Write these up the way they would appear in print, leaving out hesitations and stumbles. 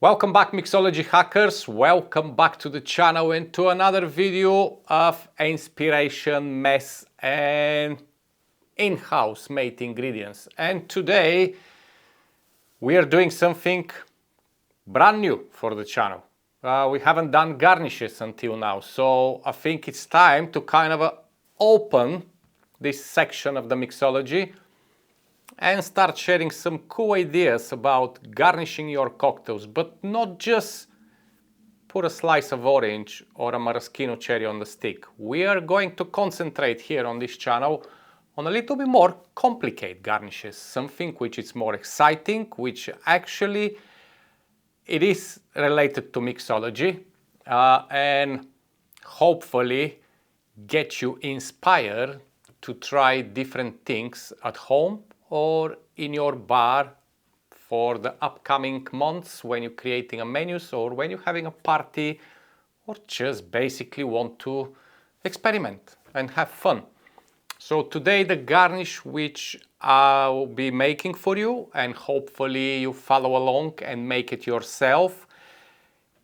Welcome back, Mixology hackers. Welcome back to the channel and to another video of inspiration, mess and in-house made ingredients. And today we are doing something brand new for the channel. We haven't done garnishes until now, so I think it's time to kind of open this section of the mixology and start sharing some cool ideas about garnishing your cocktails, but not just put a slice of orange or a maraschino cherry on the stick. We are going to concentrate here on this channel on a little bit more complicated garnishes, something which is more exciting, which actually it is related to mixology and hopefully get you inspired to try different things at home or in your bar for the upcoming months when you're creating a menus or when you're having a party or just basically want to experiment and have fun. So today the garnish which I'll be making for you, and hopefully you follow along and make it yourself,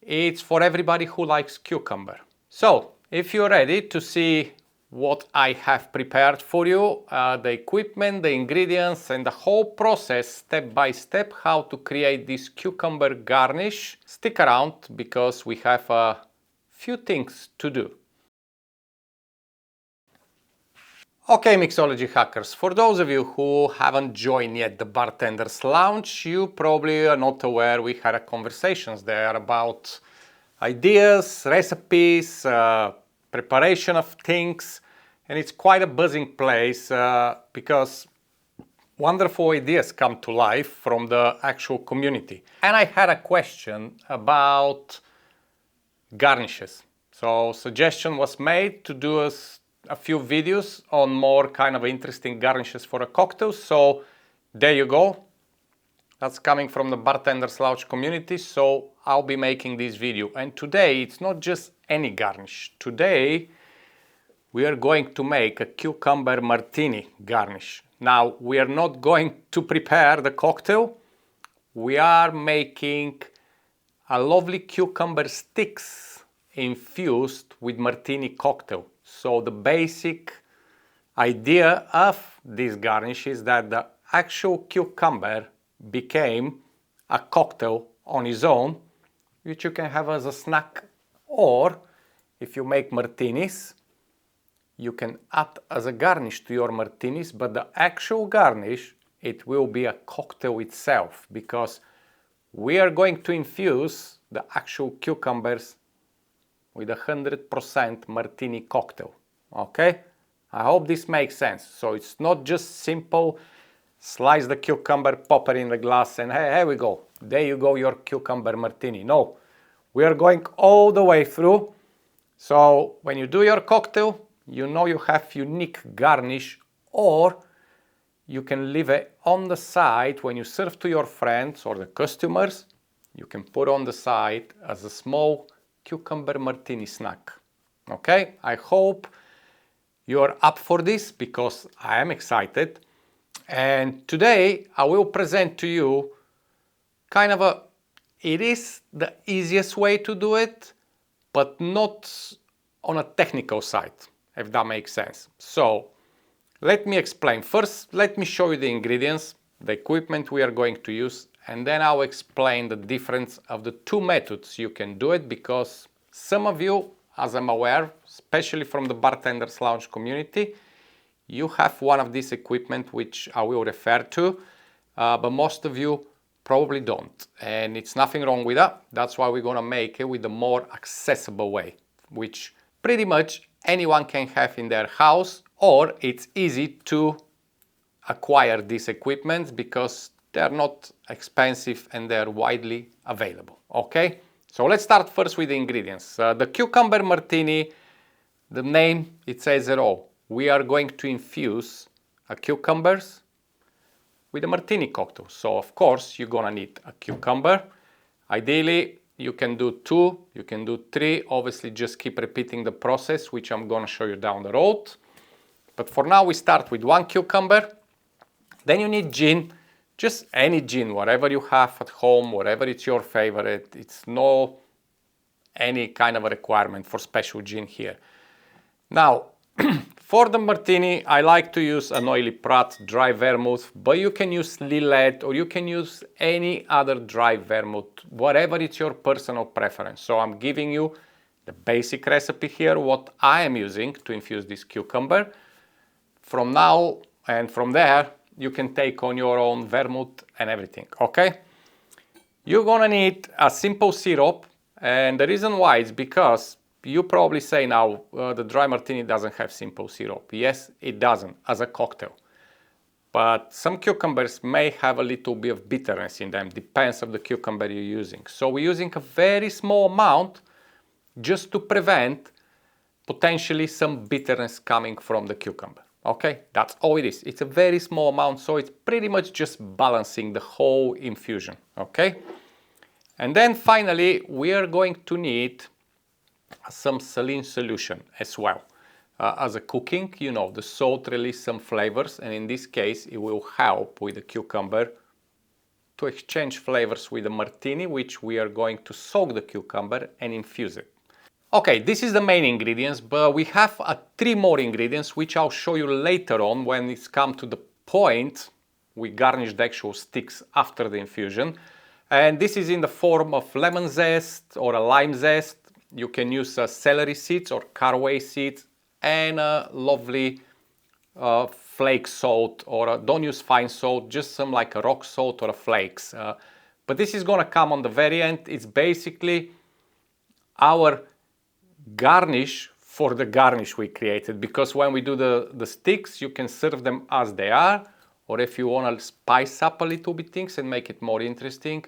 it's for everybody who likes cucumber. So if you're ready to see what I have prepared for you, the equipment, the ingredients and the whole process step by step how to create this cucumber garnish, stick around because we have a few things to do. Okay, mixology hackers, for those of you who haven't joined yet the Bartender's Lounge, you probably are not aware we had conversations there about ideas, recipes, preparation of things, and it's quite a buzzing place because wonderful ideas come to life from the actual community. And I had a question about garnishes. So suggestion was made to do a few videos on more kind of interesting garnishes for a cocktail. So there you go. That's coming from the Bartender's Lounge community. So I'll be making this video. And today it's not just any garnish. Today we are going to make a cucumber martini garnish. Now we are not going to prepare the cocktail. We are making a lovely cucumber sticks infused with martini cocktail. So the basic idea of this garnish is that the actual cucumber became a cocktail on its own, which you can have as a snack, or if you make martinis, you can add as a garnish to your martinis, but the actual garnish, it will be a cocktail itself because we are going to infuse the actual cucumbers with 100% martini cocktail, okay? I hope this makes sense. So it's not just simple, slice the cucumber, pop it in the glass and hey, here we go. There you go, your cucumber martini. No, we are going all the way through. So when you do your cocktail, you know you have unique garnish, or you can leave it on the side when you serve to your friends or the customers. You can put on the side as a small cucumber martini snack. Okay, I hope you're up for this because I am excited. And today I will present to you kind of it is the easiest way to do it, but not on a technical side, if that makes sense. So let me explain. First, let me show you the ingredients, the equipment we are going to use, and then I'll explain the difference of the two methods you can do it, because some of you, as I'm aware, especially from the Bartender's Lounge community, you have one of these equipment which I will refer to, but most of you probably don't. And it's nothing wrong with that. That's why we're gonna make it with a more accessible way, which pretty much anyone can have in their house, or it's easy to acquire these equipment because they're not expensive and they're widely available, okay? So let's start first with the ingredients. The cucumber martini, the name, it says it all. We are going to infuse cucumbers with a martini cocktail. So of course you're gonna need a cucumber. Ideally you can do 2, you can do 3. Obviously just keep repeating the process, which I'm gonna show you down the road. But for now we start with 1 cucumber. Then you need gin. Just any gin, whatever you have at home, whatever it's your favorite. It's no any kind of a requirement for special gin here. Now, for the martini, I like to use an oily Prat dry vermouth, but you can use Lillet or you can use any other dry vermouth, whatever it's your personal preference. So I'm giving you the basic recipe here, what I am using to infuse this cucumber. From now and from there, you can take on your own vermouth and everything, okay? You're gonna need a simple syrup, and the reason why is because you probably say now, the dry martini doesn't have simple syrup. Yes, it doesn't, as a cocktail. But some cucumbers may have a little bit of bitterness in them, depends on the cucumber you're using. So we're using a very small amount just to prevent potentially some bitterness coming from the cucumber. Okay, that's all it is. It's a very small amount, so it's pretty much just balancing the whole infusion. Okay, and then finally we are going to need some saline solution as well. As a cooking, you know, the salt releases some flavors, and in this case it will help with the cucumber to exchange flavors with the martini, which we are going to soak the cucumber and infuse it. Okay, this is the main ingredients, but we have 3 more ingredients which I'll show you later on when it's come to the point we garnish the actual sticks after the infusion. And this is in the form of lemon zest or a lime zest. You can use celery seeds or caraway seeds and a lovely flake salt, or don't use fine salt, just some like a rock salt or a flakes. But this is gonna come on the very end. It's basically our garnish for the garnish we created, because when we do the sticks, you can serve them as they are, or if you want to spice up a little bit things and make it more interesting,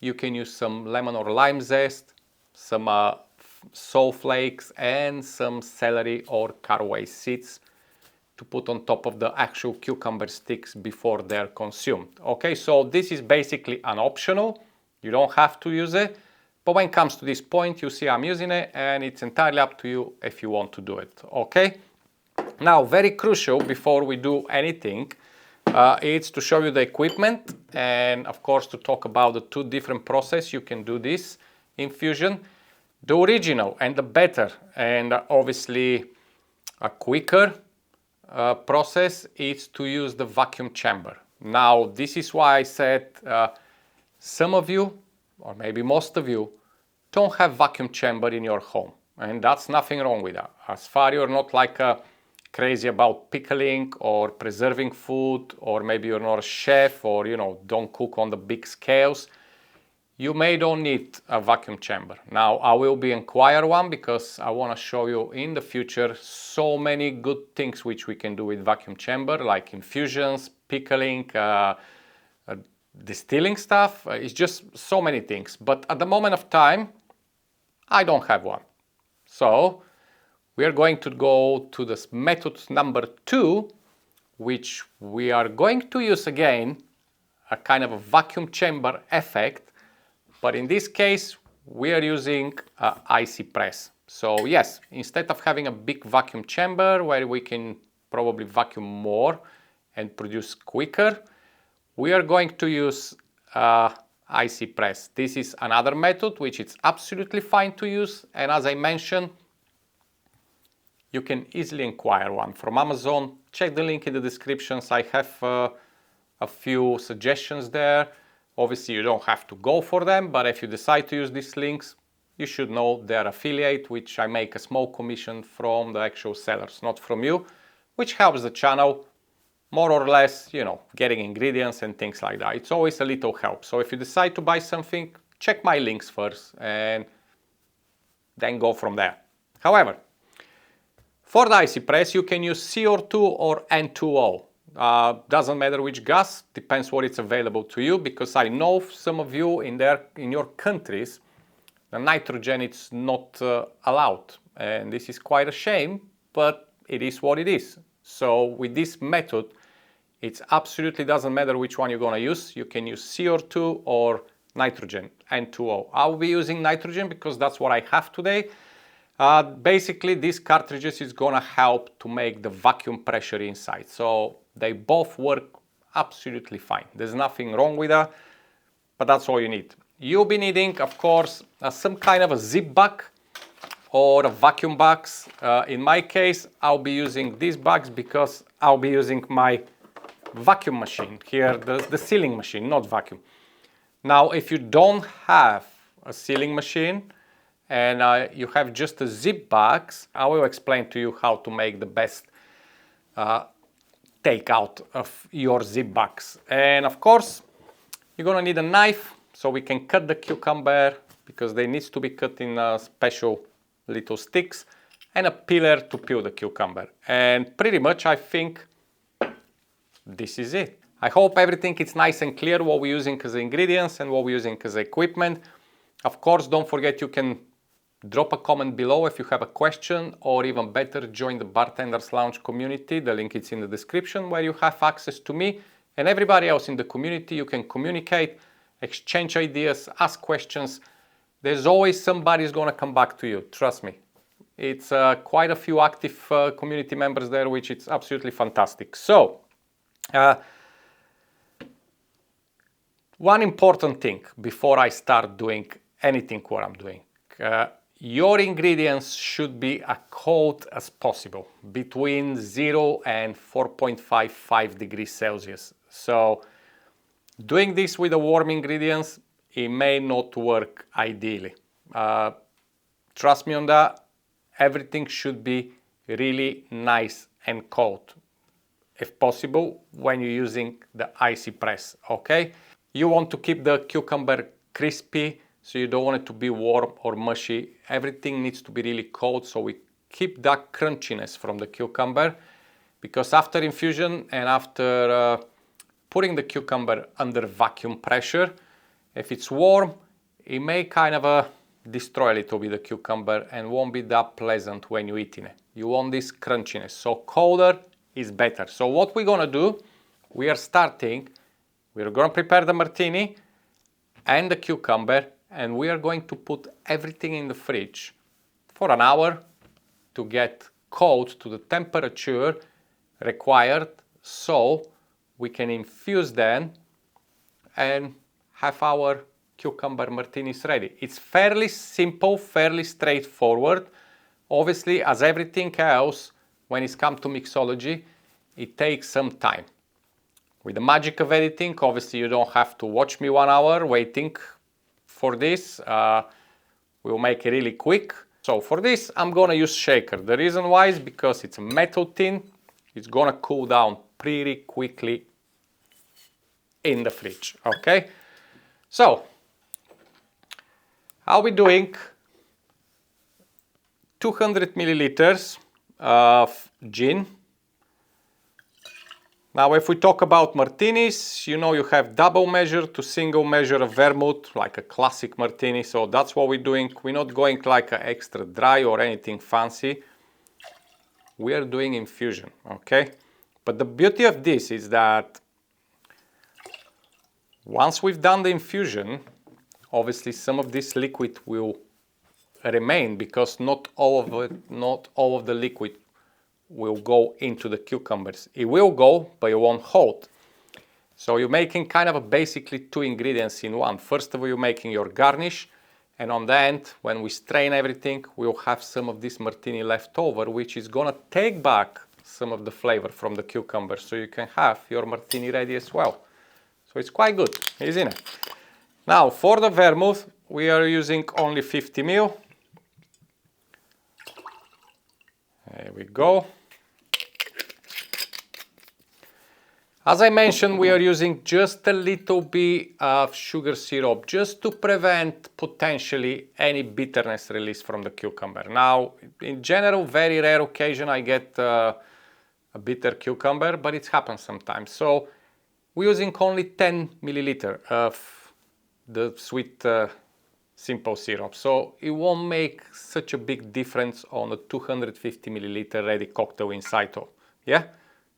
you can use some lemon or lime zest, some salt flakes and some celery or caraway seeds to put on top of the actual cucumber sticks before they're consumed. Okay, so this is basically an optional, you don't have to use it. But when it comes to this point, you see I'm using it, and it's entirely up to you if you want to do it, okay? Now, very crucial before we do anything, it's to show you the equipment and of course to talk about the 2 different processes you can do this infusion. The original and the better and obviously a quicker process is to use the vacuum chamber. Now, this is why I said some of you, or maybe most of you, don't have vacuum chamber in your home, and that's nothing wrong with that. As far you're not like crazy about pickling or preserving food, or maybe you're not a chef, or you know, don't cook on the big scales, you may don't need a vacuum chamber. Now I will be inquire one because I want to show you in the future so many good things which we can do with vacuum chamber, like infusions, pickling, distilling stuff. It's just so many things, but at the moment of time I don't have one. So we are going to go to this method number 2, which we are going to use again a kind of a vacuum chamber effect, but in this case we are using iSi press. So yes, instead of having a big vacuum chamber where we can probably vacuum more and produce quicker, we are going to use iSi press. This is another method which is absolutely fine to use, and as I mentioned, you can easily acquire one from Amazon. Check the link in the descriptions. I have a few suggestions there. Obviously you don't have to go for them, but if you decide to use these links, you should know they're affiliate, which I make a small commission from the actual sellers, not from you, which helps the channel more or less, you know, getting ingredients and things like that. It's always a little help. So if you decide to buy something, check my links first and then go from there. However, for the iSi press, you can use CO2 or N2O. Doesn't matter which gas, depends what it's available to you, because I know some of you in your countries, the nitrogen is not allowed. And this is quite a shame, but it is what it is. So with this method, it absolutely doesn't matter which one you're going to use. You can use CO2 or nitrogen, N2O. I'll be using nitrogen because that's what I have today. Basically, these cartridges is going to help to make the vacuum pressure inside. So they both work absolutely fine. There's nothing wrong with that, but that's all you need. You'll be needing, of course, some kind of a zip bag or a vacuum bags. In my case, I'll be using these bags because I'll be using my vacuum machine here, the sealing machine, not vacuum. Now, if you don't have a sealing machine and you have just a zip bags, I will explain to you how to make the best takeout of your zip bags. And of course, you're gonna need a knife so we can cut the cucumber because they need to be cut in special little sticks, and a peeler to peel the cucumber. And pretty much I think this is it. I hope everything is nice and clear what we're using as ingredients and what we're using as equipment. Of course, don't forget you can drop a comment below if you have a question, or even better, join the Bartenders Lounge community. The link is in the description, where you have access to me and everybody else in the community. You can communicate, exchange ideas, ask questions. There's always somebody who's going to come back to you, trust me. It's quite a few active community members there, which is absolutely fantastic. So, one important thing before I start doing anything what I'm doing. Your ingredients should be as cold as possible, between 0 and 4.55 degrees Celsius. So, doing this with the warm ingredients, it may not work ideally. Trust me on that, everything should be really nice and cold, if possible, when you're using the iSi press, okay? You want to keep the cucumber crispy, so you don't want it to be warm or mushy. Everything needs to be really cold, so we keep that crunchiness from the cucumber, because after infusion and after putting the cucumber under vacuum pressure, if it's warm, it may kind of destroy a little bit the cucumber and won't be that pleasant when you're eating it. You want this crunchiness, so colder is better. So what we're gonna do, we're gonna prepare the martini and the cucumber, and we are going to put everything in the fridge for an hour to get cold to the temperature required, so we can infuse them and have our cucumber martinis ready. It's fairly simple, fairly straightforward. Obviously, as everything else, when it's come to mixology, it takes some time. With the magic of editing, obviously you don't have to watch me 1 hour waiting for this. We'll make it really quick. So for this, I'm gonna use shaker. The reason why is because it's a metal tin. It's gonna cool down pretty quickly in the fridge, okay? So, I'll be doing 200 milliliters of gin. Now, if we talk about martinis, you know you have double measure to single measure of vermouth, like a classic martini. So that's what we're doing. We're not going like an extra dry or anything fancy. We are doing infusion, okay? But the beauty of this is that once we've done the infusion, obviously some of this liquid will remain, because not all of the liquid will go into the cucumbers. It will go, but it won't hold. So you're making kind of basically two ingredients in one. First of all, you're making your garnish, and on the end, when we strain everything, we'll have some of this martini left over, which is gonna take back some of the flavor from the cucumber, so you can have your martini ready as well. So it's quite good, isn't it? Now, for the vermouth, we are using only 50 ml. There we go. As I mentioned, we are using just a little bit of sugar syrup, just to prevent potentially any bitterness release from the cucumber. Now, in general, very rare occasion I get a bitter cucumber, but it happens sometimes. So we're using only 10 milliliter of the sweet simple syrup. So it won't make such a big difference on the 250 milliliter ready cocktail inside of, yeah?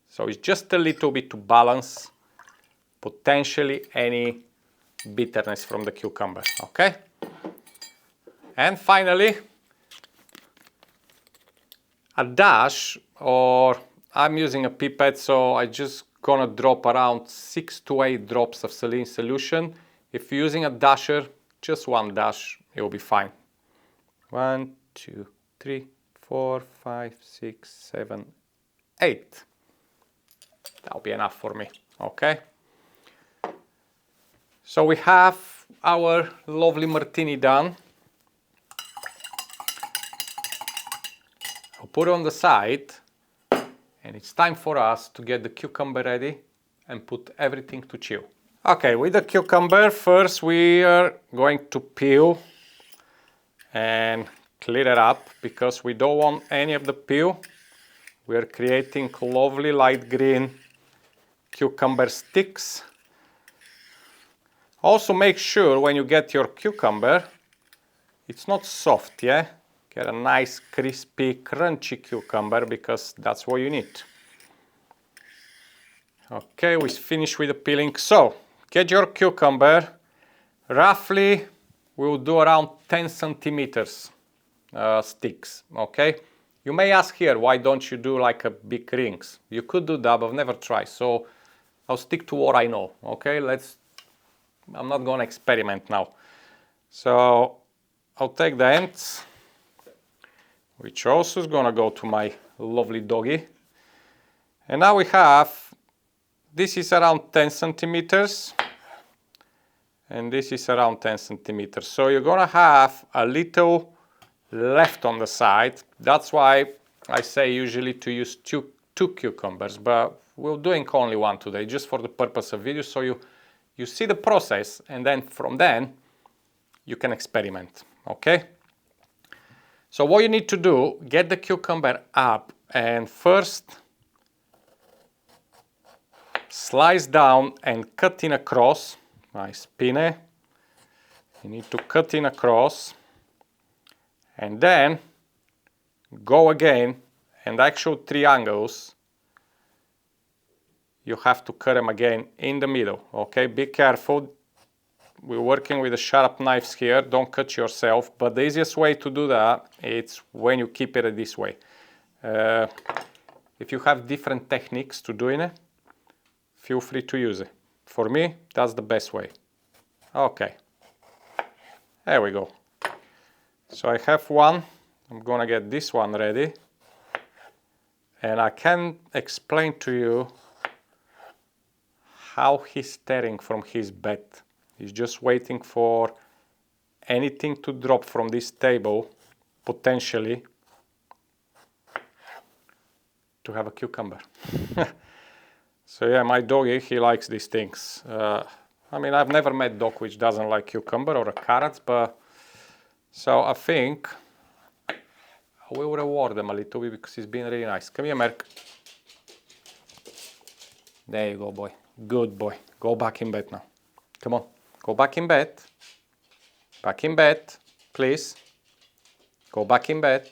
So it's just a little bit to balance potentially any bitterness from the cucumber, okay? And finally, a dash, or I'm using a pipette, so I just gonna drop around 6 to 8 drops of saline solution. If you're using a dasher, just one dash, it will be fine. 1, 2, 3, 4, 5, 6, 7, 8. That'll be enough for me, okay? So we have our lovely martini done. I'll put it on the side, and it's time for us to get the cucumber ready and put everything to chill. Okay, with the cucumber, first we are going to peel and clear it up because we don't want any of the peel. We are creating lovely light green cucumber sticks. Also make sure when you get your cucumber, it's not soft, yeah? Get a nice crispy, crunchy cucumber because that's what you need. Okay, we finished with the peeling. So, get your cucumber. Roughly, we'll do around 10 centimeters sticks, okay? You may ask here, why don't you do like a big rings? You could do that, but I've never tried. So, I'll stick to what I know, okay? I'm not gonna experiment now. So, I'll take the ends, which also is gonna go to my lovely doggy. And now we have, this is around 10 centimeters, and this is around 10 centimeters. So you're gonna have a little left on the side. That's why I say usually to use two cucumbers, but we're doing only one today, just for the purpose of video, so you see the process, and then from then you can experiment, okay? So what you need to do, get the cucumber up and first slice down and cut in across. Nice spine. You need to cut in across and then go again, and actual triangles you have to cut them again in the middle, okay? Be careful. We're working with the sharp knives here, don't cut yourself, but the easiest way to do that is when you keep it this way. If you have different techniques to doing it, feel free to use it. For me, that's the best way. Okay, there we go. So I have one, I'm gonna get this one ready, and I can explain to you how he's staring from his bed. He's just waiting for anything to drop from this table, potentially, to have a cucumber. So yeah, my doggy, he likes these things. I mean, I've never met a dog which doesn't like cucumber or carrots, but so I think I will reward them a little bit because he's been really nice. Come here, Merc. There you go, boy. Good boy. Go back in bed now. Come on. Go back in bed. Back in bed, please. Go back in bed.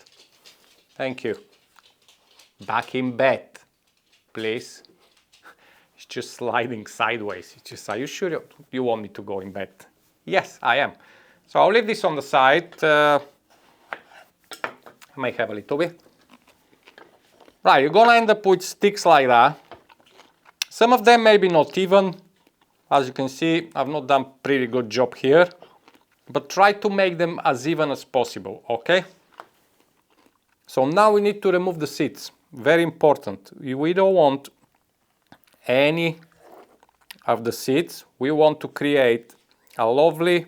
Thank you. Back in bed, please. It's just sliding sideways. It's just, are you sure you want me to go in bed? Yes, I am. So I'll leave this on the side. I may have a little bit. Right, you're gonna end up with sticks like that. Some of them may be not even. As you can see, I've not done a pretty good job here, but try to make them as even as possible, okay? So now we need to remove the seeds. Very important. We don't want any of the seeds. We want to create a lovely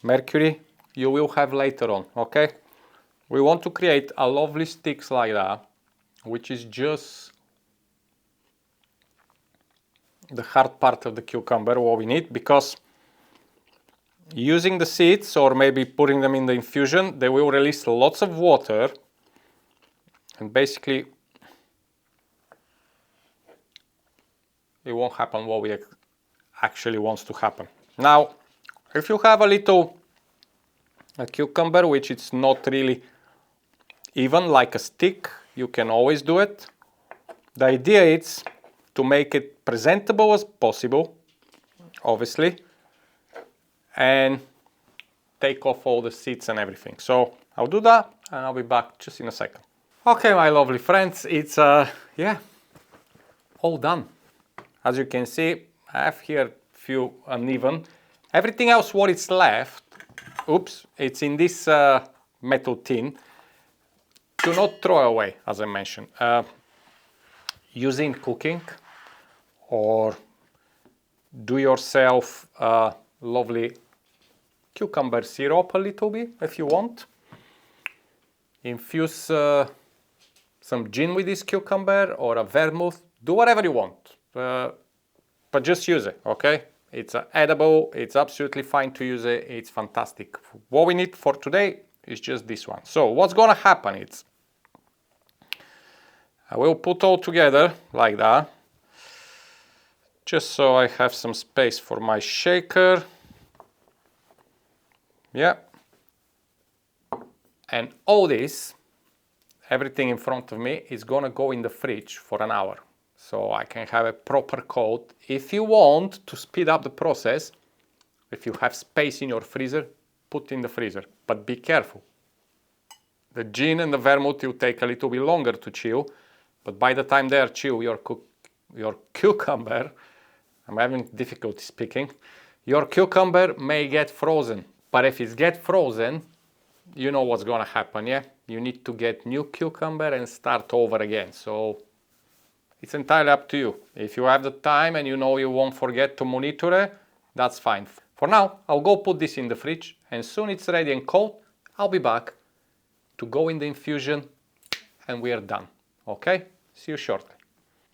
mercury you will have later on, okay? We want to create a lovely sticks like that, which is just the hard part of the cucumber, what we need, because using the seeds or maybe putting them in the infusion, they will release lots of water, and basically it won't happen what we actually wants to happen. Now, if you have a cucumber which is not really even like a stick, you can always do it. The idea is to make it presentable as possible, obviously, and take off all the seeds and everything. So I'll do that and I'll be back just in a second. Okay, my lovely friends, it's yeah, all done. As you can see, I have here few uneven. Everything else what is left, oops, it's in this metal tin. Do not throw away, as I mentioned. Using cooking or do yourself lovely cucumber syrup a little bit if you want. Infuse some gin with this cucumber or a vermouth. Do whatever you want, but just use it, okay? It's edible, it's absolutely fine to use it, it's fantastic. What we need for today is just this one. So what's gonna happen is, I will put all together like that, just so I have some space for my shaker. Yeah. And all this, everything in front of me, is gonna go in the fridge for an hour. So I can have a proper coat. If you want to speed up the process, if you have space in your freezer, put in the freezer. But be careful. The gin and the vermouth will take a little bit longer to chill, but by the time they are chill, your cucumber, I'm having difficulty speaking, your cucumber may get frozen. But if it gets frozen, you know what's gonna happen, yeah? You need to get new cucumber and start over again. So it's entirely up to you. If you have the time and you know you won't forget to monitor it, that's fine. For now, I'll go put this in the fridge, and soon it's ready and cold, I'll be back to go in the infusion and we are done. Okay? See you shortly.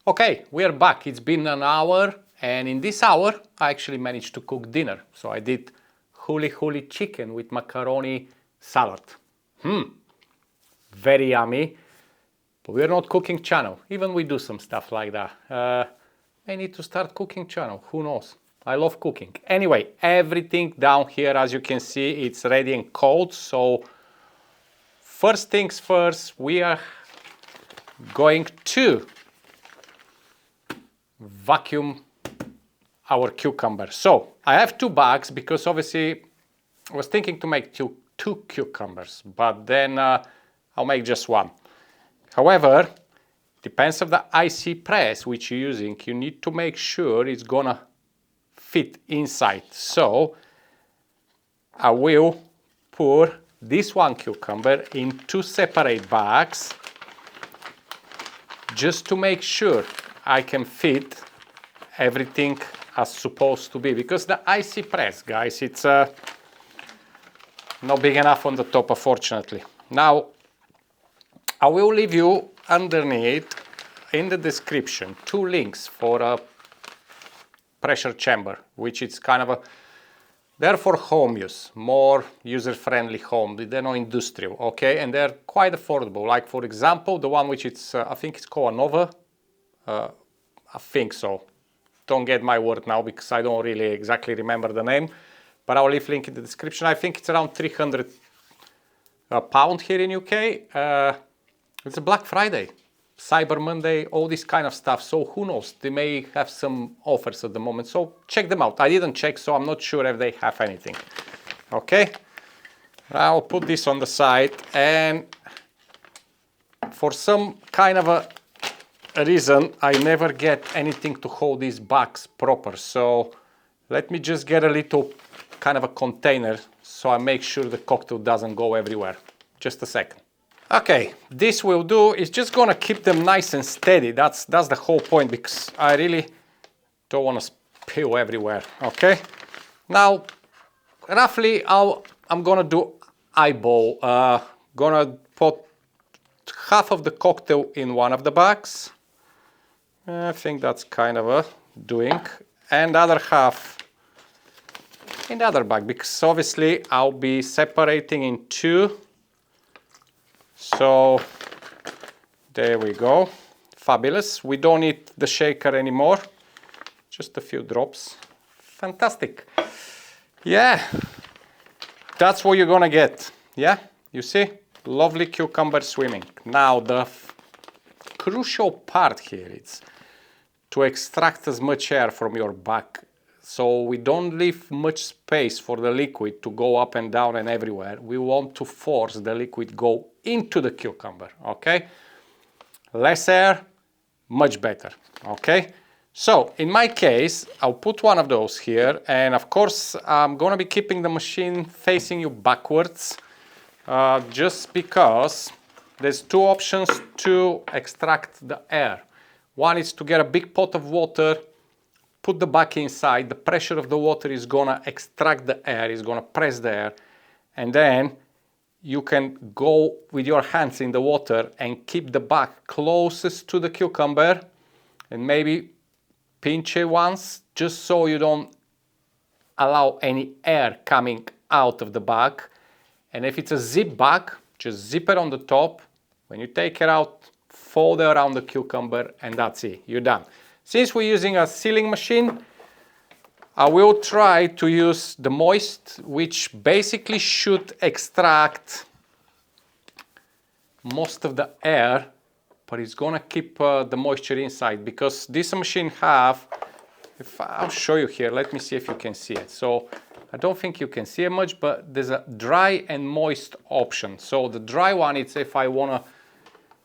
Okay, we are back. It's been an hour, and in this hour, I actually managed to cook dinner. So I did huli chicken with macaroni salad. Very yummy. But we're not cooking channel. Even we do some stuff like that. I need to start cooking channel. Who knows? I love cooking. Anyway, everything down here, as you can see, it's ready and cold. So first things first, we are going to vacuum our cucumber. So I have 2 bags because obviously I was thinking to make two cucumbers, but then I'll make just one. However, depends on the iSi press which you're using. You need to make sure it's gonna fit inside. So I will pour this one cucumber in 2 separate bags just to make sure I can fit everything as supposed to be, because the iSi press, guys, it's not big enough on the top, unfortunately. Now I will leave you underneath in the description 2 links for a pressure chamber, which is kind of a, they're for home use, more user-friendly home. They're not industrial, okay? And they're quite affordable. Like for example, the one which it's, I think it's called a Nova. I think so. Don't get my word now because I don't really exactly remember the name, but I'll leave link in the description. I think it's around 300 pound here in UK. It's a Black Friday, Cyber Monday, all this kind of stuff. So who knows? They may have some offers at the moment. So check them out. I didn't check, so I'm not sure if they have anything. Okay. I'll put this on the side, and for some kind of a reason, I never get anything to hold these bags proper. So let me just get a little kind of a container so I make sure the cocktail doesn't go everywhere. Just a second. Okay, this will do. It's just gonna keep them nice and steady. That's the whole point, because I really don't want to spill everywhere. Okay. Now, roughly, I'm gonna do eyeball. Gonna put half of the cocktail in one of the bags. I think that's kind of a doing, and the other half in the other bag, because obviously I'll be separating in 2. So there we go. Fabulous. We don't need the shaker anymore. Just a few drops. Fantastic. Yeah, that's what you're gonna get. Yeah, you see? Lovely cucumber swimming. Now the crucial part here is to extract as much air from your bag, so we don't leave much space for the liquid to go up and down and everywhere. We want to force the liquid go into the cucumber, okay? Less air, much better, okay? So in my case, I'll put one of those here, and of course I'm gonna be keeping the machine facing you backwards, just because there's two options to extract the air. One is to get a big pot of water, put the back inside, the pressure of the water is gonna extract the air, is gonna press the air, and then you can go with your hands in the water and keep the back closest to the cucumber and maybe pinch it once, just so you don't allow any air coming out of the bag. And if it's a zip bag, just zip it on the top. When you take it out, fold it around the cucumber, and that's it, you're done. Since we're using a sealing machine, I will try to use the moist, which basically should extract most of the air, but it's gonna keep the moisture inside, because this machine have, I'll show you here, let me see if you can see it. So I don't think you can see it much, but there's a dry and moist option. So the dry one, it's if I wanna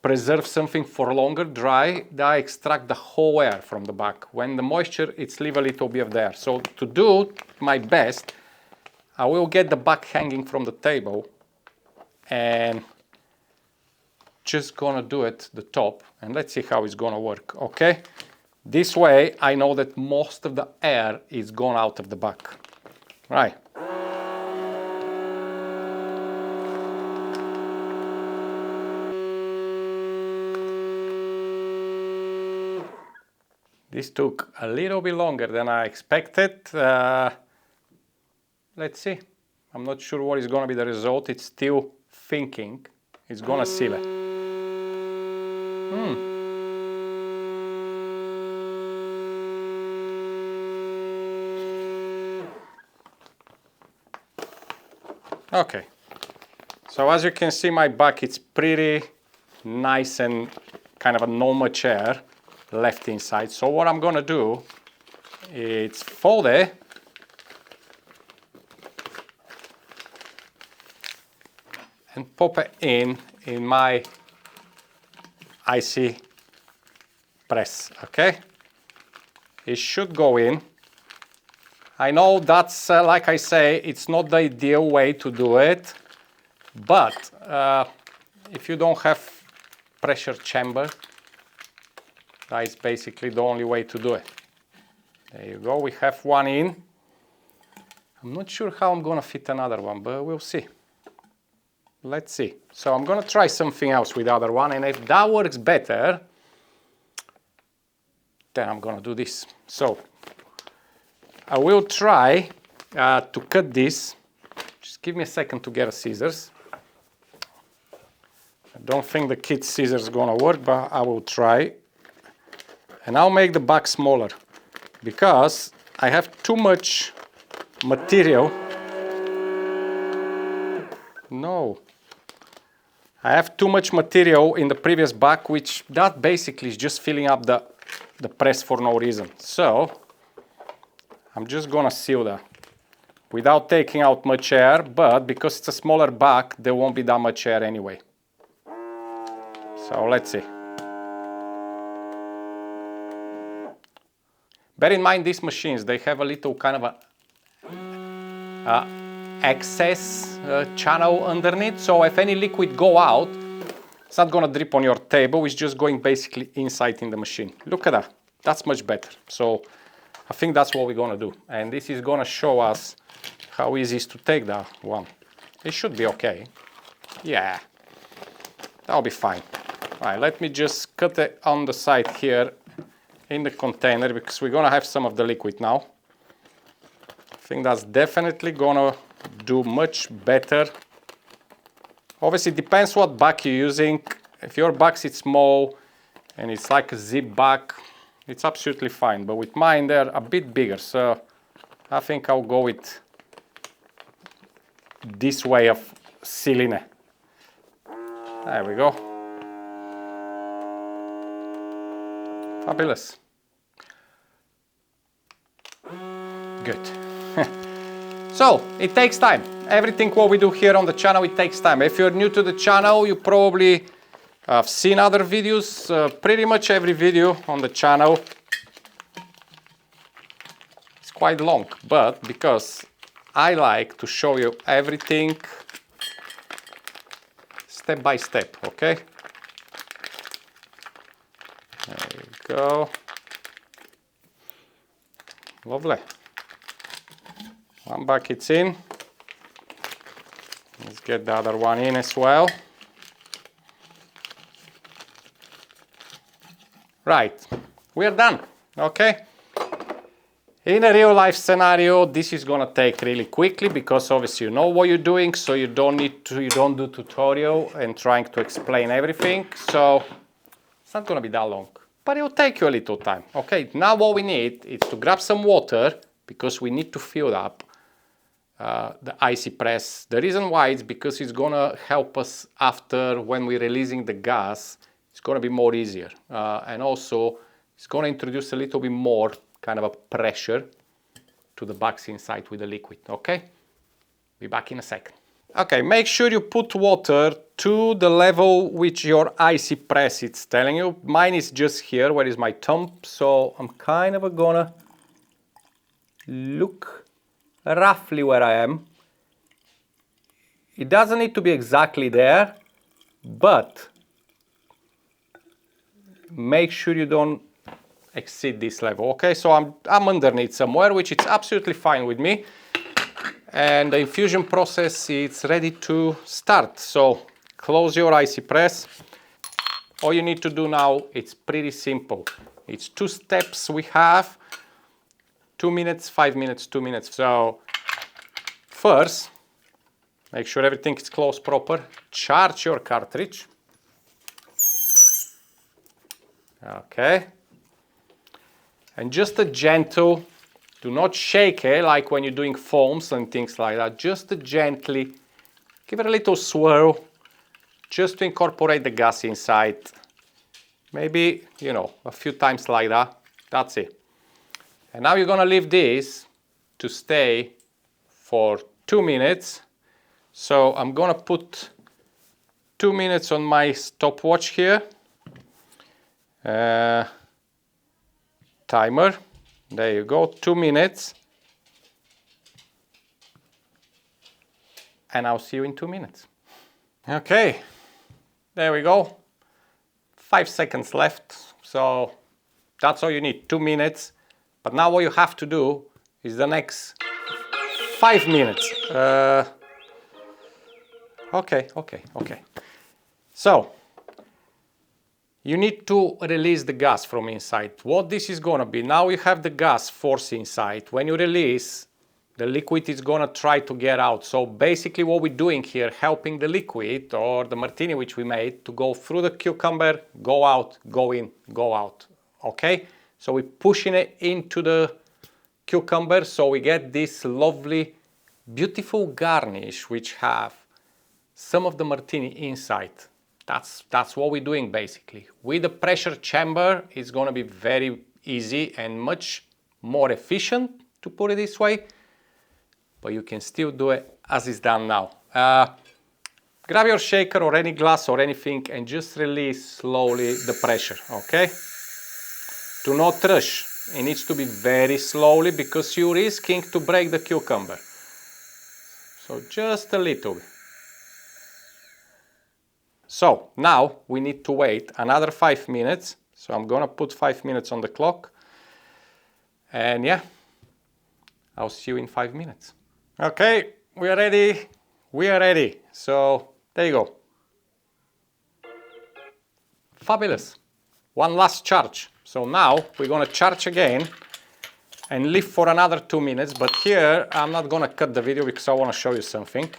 preserve something for longer, dry, I extract the whole air from the back. When the moisture, it's leave a little bit of the air. So to do my best, I will get the back hanging from the table and just gonna do it the top, and let's see how it's gonna work, okay? This way I know that most of the air is gone out of the back. Right. This took a little bit longer than I expected. Let's see. I'm not sure what is gonna be the result. It's still thinking. It's gonna seal it. Okay, so as you can see, my back, it's pretty nice and kind of a normal chair left inside. So what I'm gonna do is fold it and pop it in my iSi press, okay? It should go in. I know that's, like I say, it's not the ideal way to do it, but if you don't have pressure chamber, that is basically the only way to do it. There you go, we have one in. I'm not sure how I'm gonna fit another one, but we'll see. Let's see. So I'm gonna try something else with the other one, and if that works better, then I'm gonna do this. So I will try to cut this. Just give me a second to get a scissors. I don't think the kid's scissors is gonna work, but I will try. And I'll make the back smaller because I have too much material. No. I have too much material in the previous back, which that basically is just filling up the press for no reason. So I'm just gonna seal that without taking out much air, but because it's a smaller back, there won't be that much air anyway. So let's see. Bear in mind, these machines, they have a little kind of a excess channel underneath, so if any liquid go out, it's not gonna drip on your table, it's just going basically inside in the machine. Look at that, that's much better. So I think that's what we're gonna do, and this is gonna show us how easy it is to take that one. It should be okay. Yeah, that'll be fine. All right, let me just cut it on the side here in the container, because we're gonna have some of the liquid now. I think that's definitely gonna do much better. Obviously, it depends what bag you're using. If your bag is small and it's like a zip bag, it's absolutely fine. But with mine, they're a bit bigger, so I think I'll go with this way of sealing it. There we go. Fabulous. Good. So, it takes time. Everything what we do here on the channel, it takes time. If you're new to the channel, you probably have seen other videos. Pretty much every video on the channel quite long, but because I like to show you everything step by step, okay? There you go. Lovely. One bucket's in. Let's get the other one in as well. Right, we are done, okay? In a real life scenario, this is gonna take really quickly because obviously you know what you're doing, so you don't do tutorial and trying to explain everything. So it's not gonna be that long, but it will take you a little time. Okay, now what we need is to grab some water because we need to fill up the iSi press. The reason why is because it's gonna help us after when we're releasing the gas. It's gonna be more easier, and also it's gonna introduce a little bit more kind of a pressure to the box inside with the liquid, okay? Be back in a second. Okay, make sure you put water to the level which your iSi press is telling you. Mine is just here, where is my thumb, so I'm kind of gonna look roughly where I am. It doesn't need to be exactly there, but make sure you don't exceed this level, okay? So I'm underneath somewhere, which is absolutely fine with me. And the infusion process is ready to start. So close your iSi press. All you need to do now, it's pretty simple. It's 2 steps we have. 2 minutes, 5 minutes, 2 minutes. So first, make sure everything is closed proper. Charge your cartridge. Okay. And just a gentle, do not shake it like when you're doing foams and things like that. Just gently give it a little swirl just to incorporate the gas inside. Maybe, you know, a few times like that. That's it. And now you're gonna leave this to stay for 2 minutes. So I'm gonna put 2 minutes on my stopwatch here. Timer, there you go, 2 minutes. And I'll see you in 2 minutes. Okay, there we go. 5 seconds left, so that's all you need, 2 minutes. But now what you have to do is the next 5 minutes. Okay. So, you need to release the gas from inside. What this is gonna be, now you have the gas force inside. When you release, the liquid is gonna try to get out. So basically what we're doing here, helping the liquid or the martini which we made to go through the cucumber, go out, go in, go out, okay? So we're pushing it into the cucumber so we get this lovely, beautiful garnish which have some of the martini inside. That's what we're doing basically. With the pressure chamber, it's gonna be very easy and much more efficient, to put it this way, but you can still do it as it's done now. Grab your shaker or any glass or anything and just release slowly the pressure, okay? Do not rush. It needs to be very slowly because you're risking to break the cucumber. So just a little bit. So now we need to wait another 5 minutes. So I'm gonna put 5 minutes on the clock. And yeah, I'll see you in 5 minutes. Okay, we are ready. We are ready. So there you go. Fabulous. One last charge. So now we're gonna charge again and leave for another 2 minutes. But here I'm not gonna cut the video because I wanna show you something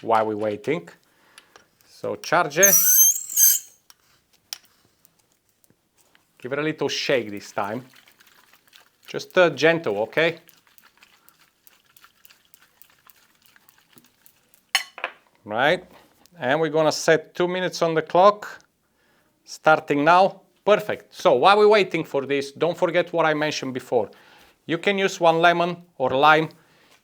while we're waiting. So charge it. Give it a little shake this time. Just gentle, okay? Right, and we're gonna set 2 minutes on the clock, starting now. Perfect. So while we're waiting for this, don't forget what I mentioned before. You can use 1 lemon or lime.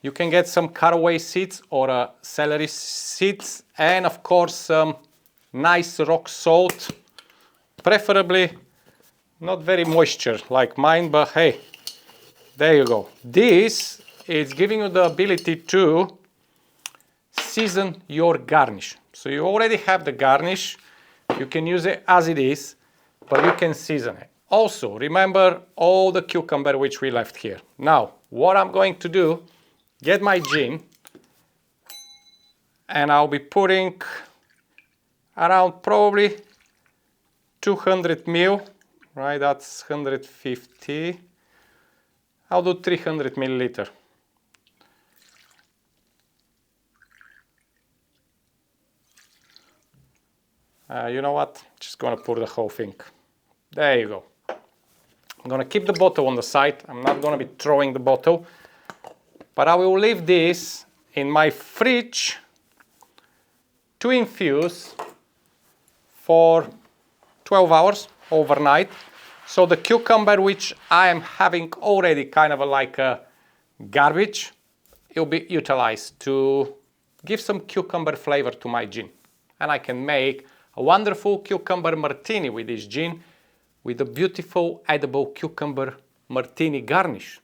You can get some caraway seeds or celery seeds, and of course some nice rock salt, preferably not very moisture like mine, but hey, There you go. This is giving you the ability to season your garnish. So you already have the garnish. You can use it as it is, but you can season it. Also, remember all the cucumber which we left here. Now, what I'm going to do, get my gin, and I'll be putting around probably 200 ml, right? That's 150. I'll do 300 milliliter. You know what? Just gonna pour the whole thing. There you go. I'm gonna keep the bottle on the side. I'm not gonna be throwing the bottle, but I will leave this in my fridge to infuse for 12 hours overnight. So the cucumber which I am having already kind of like a garbage, it will be utilized to give some cucumber flavor to my gin. And I can make a wonderful cucumber martini with this gin with a beautiful edible cucumber martini garnish.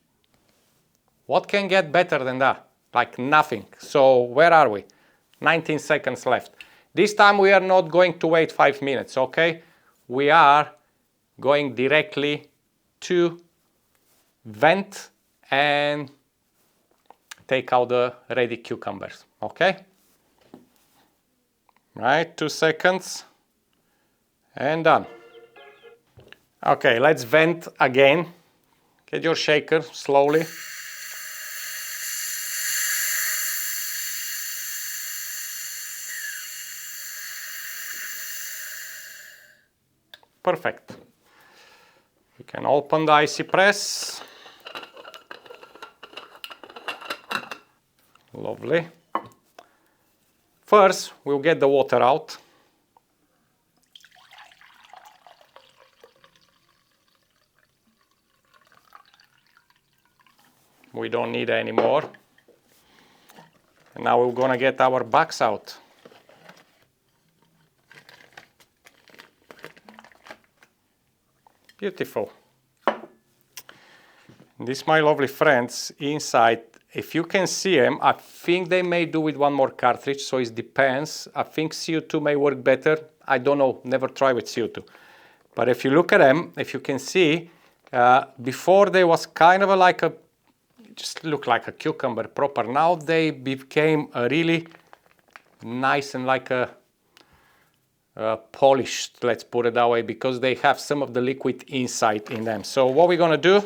What can get better than that? Like nothing. So where are we? 19 seconds left. This time we are not going to wait 5 minutes, okay? We are going directly to vent and take out the ready cucumbers, okay? Right, 2 seconds and done. Okay, let's vent again. Get your shaker slowly. Perfect. We can open the icy press. Lovely. First, we'll get the water out. We don't need any more. And now we're gonna get our backs out. Beautiful. These, my lovely friends, inside, if you can see them, I think they may do with one more cartridge, so it depends. I think CO2 may work better. I don't know, never try with CO2. But if you look at them, if you can see, before they was kind of like a, just look like a cucumber proper. Now they became a really nice and like a polished, let's put it that way, because they have some of the liquid inside in them. So what we're gonna do,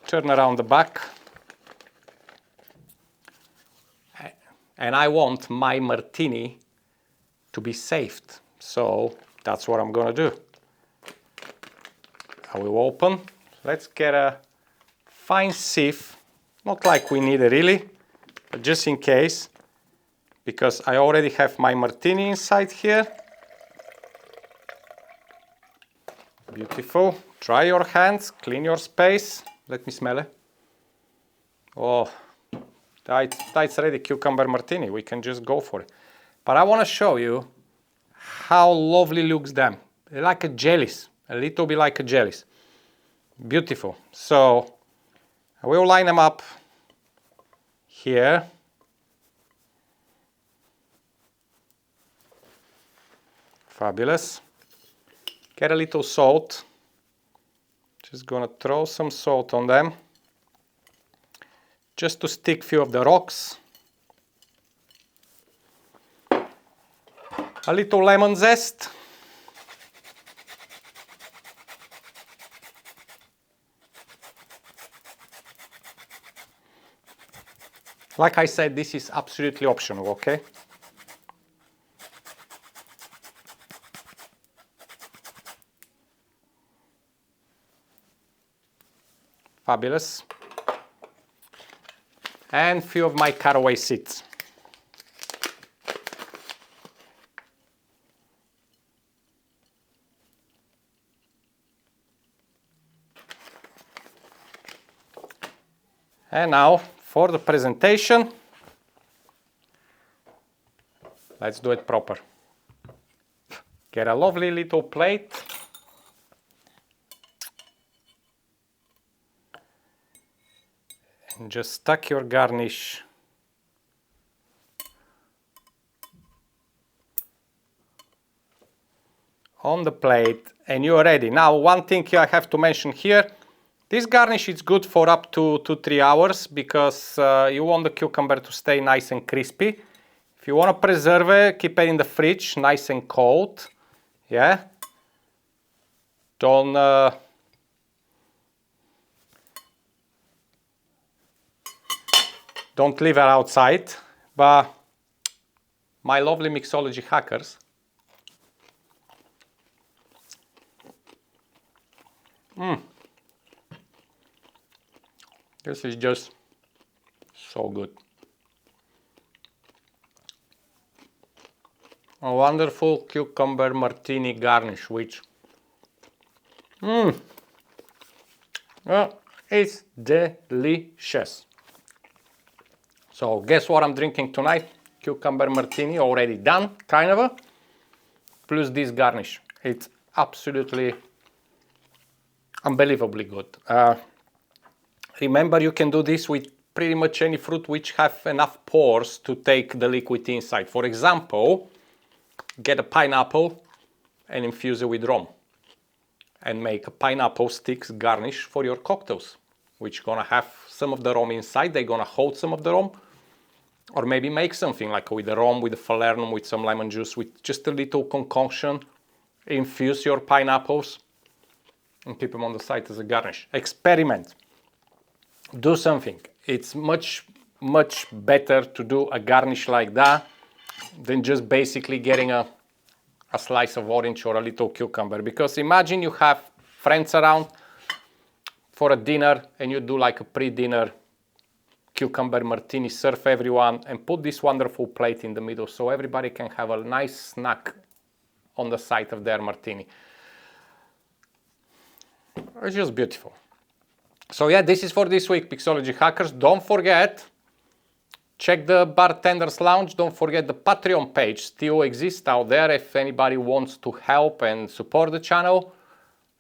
turn around the back, and I want my martini to be saved. So that's what I'm gonna do. I will open. Let's get a fine sieve, not like we need it really, but just in case, because I already have my martini inside here. Beautiful. Dry your hands, clean your space. Let me smell it. Oh, that's ready cucumber martini. We can just go for it. But I want to show you how lovely looks them. They're like a jellies, a little bit like a jellies. Beautiful. So I will line them up here. Fabulous. Get a little salt. Just gonna throw some salt on them. Just to stick a few of the rocks. A little lemon zest. Like I said, this is absolutely optional, okay? Fabulous. And a few of my caraway seeds. And now for the presentation, let's do it proper. Get a lovely little plate. just stack your garnish on the plate and you're ready. Now, one thing I have to mention here, this garnish is good for up to 2-3 hours because you want the cucumber to stay nice and crispy. If you want to preserve it, keep it in the fridge, nice and cold. Yeah. Don't leave it outside. But my lovely mixology hackers, this is just so good. A wonderful cucumber martini garnish, which it's delicious. So guess what I'm drinking tonight? Cucumber martini, already done, kind of, plus this garnish. It's absolutely unbelievably good. Remember, you can do this with pretty much any fruit which have enough pores to take the liquid inside. For example, get a pineapple and infuse it with rum and make a pineapple sticks garnish for your cocktails, which gonna have some of the rum inside. They're gonna hold some of the rum, or maybe make something like with the rum, with the falernum, with some lemon juice, with just a little concoction. Infuse your pineapples and keep them on the side as a garnish. Experiment. Do something. It's much better to do a garnish like that than just basically getting a slice of orange or a little cucumber. Because imagine you have friends around for a dinner and you do like a pre-dinner cucumber martini, serve everyone and put this wonderful plate in the middle so everybody can have a nice snack on the side of their martini. It's just beautiful. So yeah, this is for this week, Mixology Hackers. Don't forget, check the Bartender's Lounge. Don't forget the Patreon page still exists out there if anybody wants to help and support the channel.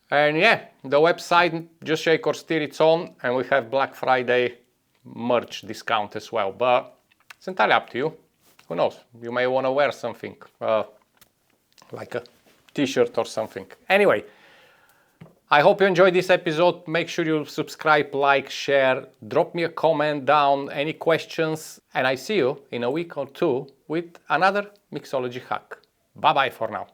And yeah, the website, Just Shake or Stir, it's on, and we have Black Friday merch discount as well. But it's entirely up to you. Who knows? You may want to wear something like a t-shirt or something. Anyway, I hope you enjoyed this episode. Make sure you subscribe, like, share, drop me a comment down, any questions, and I see you in a week or two with another Mixology hack. Bye bye for now.